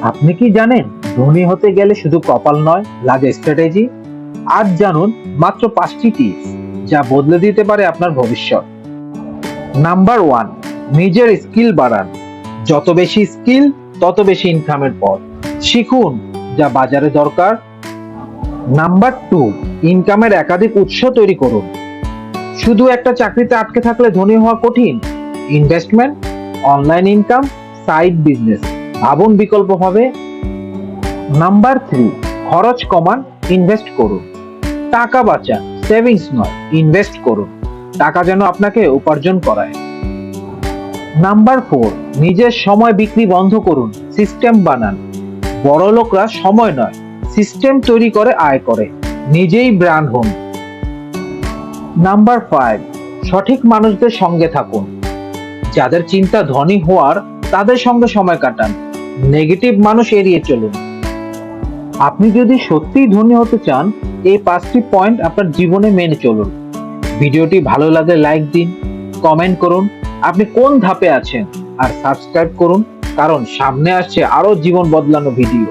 আপনি কি জানেন ধনী হতে গেলে শুধু কপাল নয়, লাগে স্ট্র্যাটেজি? আজ জানুন মাত্র 5টি টিপস যা বদলে দিতে পারে আপনার ভবিষ্যৎ। নাম্বার 1, নিজের স্কিল বাড়ান। যত বেশি স্কিল, তত বেশি ইনকামের পথ। শিখুন যা বাজারে দরকার। নাম্বার 2, ইনকামের একাধিক উৎস তৈরি করুন। শুধু একটা চাকরিতে আটকে থাকলে ধনী হওয়া কঠিন। Investment, online income, side business, ভাবুন বিকল্পভাবে। নাম্বার 3, খরচ কমান, ইনভেস্ট করুন। টাকা বাঁচান, সেভিংস নয়, ইনভেস্ট করুন। টাকা যেন আপনাকে উপার্জন করায়। নাম্বার 4, নিজের সময় বিক্রি বন্ধ করুন, সিস্টেম বানান। বড় লোকরা সময় নয়, সিস্টেম তৈরি করে আয় করে। নিজেই ব্র্যান্ড হন। নাম্বার 5, সঠিক মানুষদের সঙ্গে থাকুন। যাদের চিন্তা ধনী হওয়ার, তাদের সঙ্গে সময় কাটান। নেগেটিভ মানুষ এড়িয়ে চলুন। আপনি যদি সত্যিই ধনী হতে চান, এই 5টি পয়েন্ট আপনার জীবনে মেনে চলুন। ভিডিওটি ভালো লাগলে লাইক দিন, কমেন্ট করুন আপনি কোন ধাপে আছেন, আর সাবস্ক্রাইব করুন, কারণ সামনে আসছে আরো জীবন বদলানো ভিডিও।